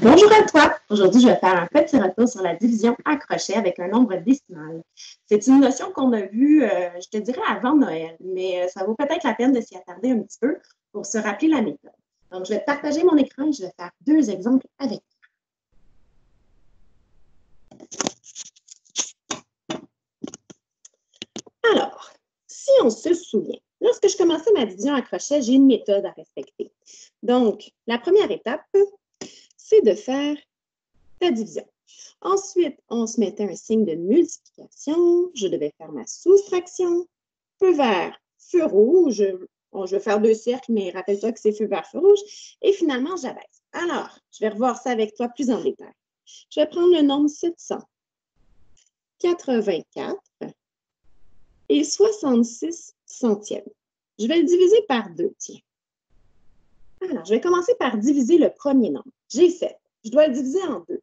Bonjour à toi! Aujourd'hui, je vais faire un petit retour sur la division à crochet avec un nombre décimal. C'est une notion qu'on a vue, je te dirais, avant Noël, mais ça vaut peut-être la peine de s'y attarder un petit peu pour se rappeler la méthode. Donc, je vais te partager mon écran et je vais faire deux exemples avec toi. Alors, si on se souvient, lorsque je commençais ma division à crochet, j'ai une méthode à respecter. Donc, la première étape, c'est de faire la division. Ensuite, on se mettait un signe de multiplication. Je devais faire ma soustraction. Feu vert, feu rouge. Je vais faire deux cercles, mais rappelle-toi que c'est feu vert, feu rouge. Et finalement, j'abaisse. Alors, je vais revoir ça avec toi plus en détail. Je vais prendre le nombre 784 et 66 centièmes. Je vais le diviser par 2, tiens. Alors, je vais commencer par diviser le premier nombre. J'ai 7. Je dois le diviser en 2.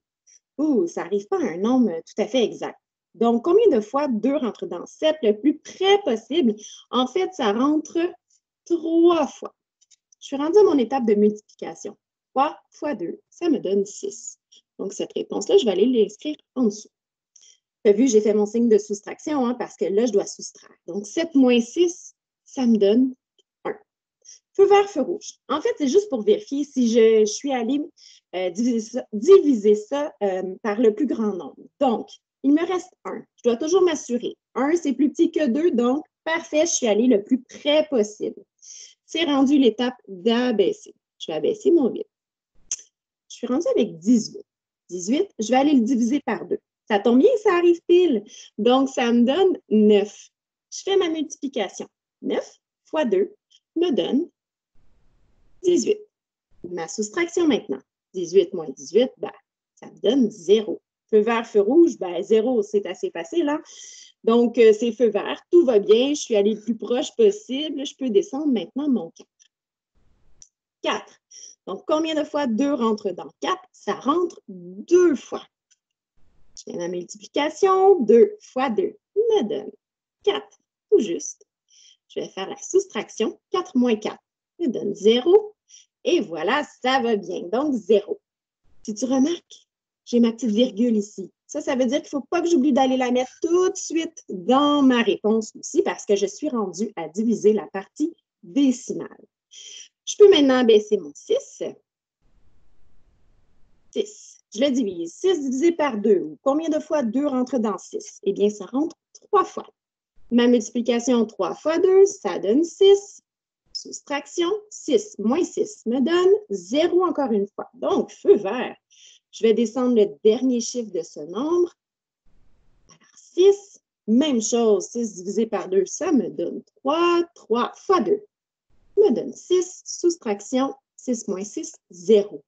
Ouh, ça n'arrive pas à un nombre tout à fait exact. Donc, combien de fois 2 rentre dans 7 le plus près possible? En fait, ça rentre 3 fois. Je suis rendue à mon étape de multiplication. 3 fois 2, ça me donne 6. Donc, cette réponse-là, je vais aller l'écrire en dessous. Tu as vu, j'ai fait mon signe de soustraction parce que là, je dois soustraire. Donc, 7 moins 6, ça me donne 1. Feu vert, feu rouge. En fait, c'est juste pour vérifier si je suis allée diviser ça par le plus grand nombre. Donc, il me reste 1. Je dois toujours m'assurer. 1, c'est plus petit que 2, donc parfait, je suis allée le plus près possible. C'est rendu l'étape d'abaisser. Je vais abaisser mon 8. Je suis rendue avec 18. 18, je vais aller le diviser par 2. Ça tombe bien, ça arrive pile. Donc, ça me donne 9. Je fais ma multiplication. 9 fois 2 me donne 18. Ma soustraction maintenant. 18 moins 18, ça me donne 0. Feu vert, feu rouge, 0, c'est assez facile. Donc, c'est feu vert, tout va bien. Je suis allée le plus proche possible. Je peux descendre maintenant mon 4. 4. Donc, combien de fois 2 rentre dans 4? Ça rentre 2 fois. Je fais ma multiplication. 2 fois 2 me donne 4, tout juste. Je vais faire la soustraction. 4 moins 4 me donne 0. Et voilà, ça va bien. Donc, 0. Si tu remarques, j'ai ma petite virgule ici. Ça veut dire qu'il ne faut pas que j'oublie d'aller la mettre tout de suite dans ma réponse aussi parce que je suis rendue à diviser la partie décimale. Je peux maintenant abaisser mon 6. 6. Je le divise. 6 divisé par 2. Combien de fois 2 rentre dans 6? Eh bien, ça rentre 3 fois. Ma multiplication 3 fois 2, ça donne 6. Soustraction, 6 moins 6 me donne 0 encore une fois. Donc, feu vert. Je vais descendre le dernier chiffre de ce nombre. Alors, 6, même chose. 6 divisé par 2, ça me donne 3. 3 fois 2 me donne 6. Soustraction, 6 moins 6, 0.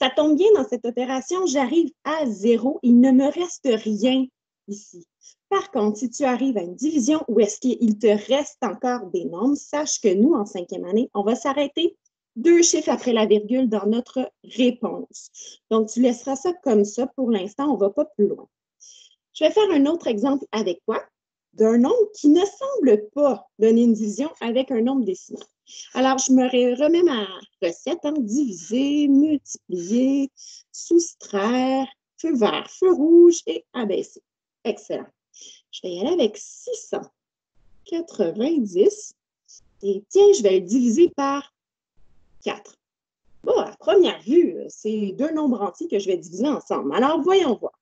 Ça tombe bien dans cette opération, j'arrive à 0. Il ne me reste rien ici. Par contre, si tu arrives à une division où est-ce qu'il te reste encore des nombres, sache que nous, en 5e année, on va s'arrêter 2 chiffres après la virgule dans notre réponse. Donc, tu laisseras ça comme ça. Pour l'instant, on ne va pas plus loin. Je vais faire un autre exemple avec toi d'un nombre qui ne semble pas donner une division avec un nombre décimal. Alors, je me remets ma recette, diviser, multiplier, soustraire, feu vert, feu rouge et abaisser. Excellent. Je vais y aller avec 690 et tiens, je vais le diviser par 4. Bon, à première vue, c'est 2 nombres entiers que je vais diviser ensemble. Alors, voyons voir.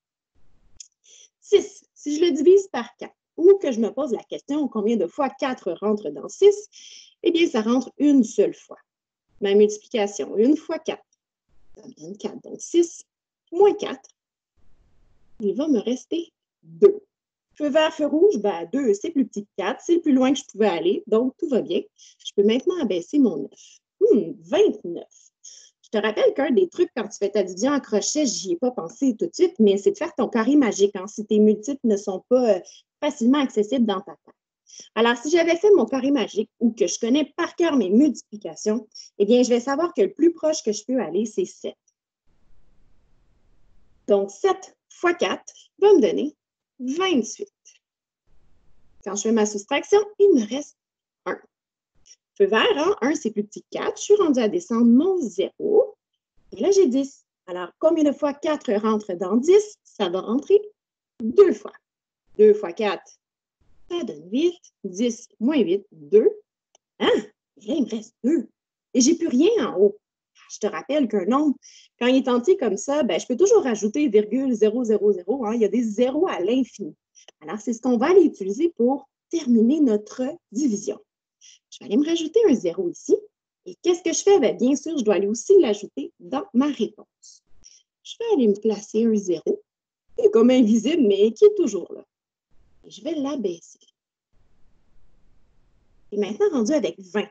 6, si je le divise par 4, ou que je me pose la question combien de fois 4 rentre dans 6, eh bien, ça rentre une seule fois. Ma multiplication, 1 fois 4, ça me donne 4. Donc, 6 moins 4, il va me rester 2. Feu vert, feu rouge, 2, c'est plus petit que 4, c'est le plus loin que je pouvais aller, donc tout va bien. Je peux maintenant abaisser mon 9. 29. Je te rappelle qu'un des trucs quand tu fais ta division en crochet, j'y ai pas pensé tout de suite, mais c'est de faire ton carré magique si tes multiples ne sont pas facilement accessibles dans ta tête. Alors, si j'avais fait mon carré magique ou que je connais par cœur mes multiplications, eh bien, je vais savoir que le plus proche que je peux aller, c'est 7. Donc, 7 fois 4 va me donner 28. Quand je fais ma soustraction, il me reste 1. Feu vert, 1, c'est plus petit que 4. Je suis rendue à descendre mon 0. Et là, j'ai 10. Alors, combien de fois 4 rentre dans 10? Ça va rentrer 2 fois. 2 fois 4, ça donne 8. 10 moins 8, 2. Hein? Et là, il me reste 2. Et j'ai plus rien en haut. Je te rappelle qu'un nombre, quand il est entier comme ça, ben, je peux toujours rajouter virgule 0, 0, 0. Hein? Il y a des zéros à l'infini. Alors, c'est ce qu'on va aller utiliser pour terminer notre division. Je vais aller me rajouter un 0 ici. Et qu'est-ce que je fais? Ben, bien sûr, je dois aller aussi l'ajouter dans ma réponse. Je vais aller me placer un 0, qui est comme invisible, mais qui est toujours là. Et je vais l'abaisser. Et maintenant, rendu avec 20.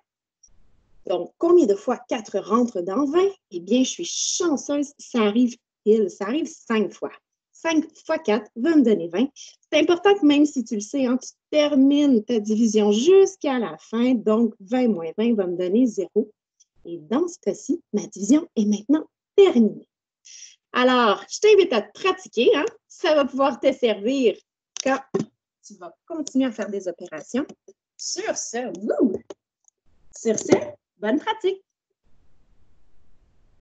Donc, combien de fois 4 rentre dans 20? Eh bien, je suis chanceuse, ça arrive pile, ça arrive 5 fois. 5 fois 4 va me donner 20. C'est important que même si tu le sais, hein, tu termines ta division jusqu'à la fin. Donc, 20 moins 20 va me donner 0. Et dans ce cas-ci, ma division est maintenant terminée. Alors, je t'invite à te pratiquer. Hein? Ça va pouvoir te servir quand tu vas continuer à faire des opérations. Sur ce, bonne pratique!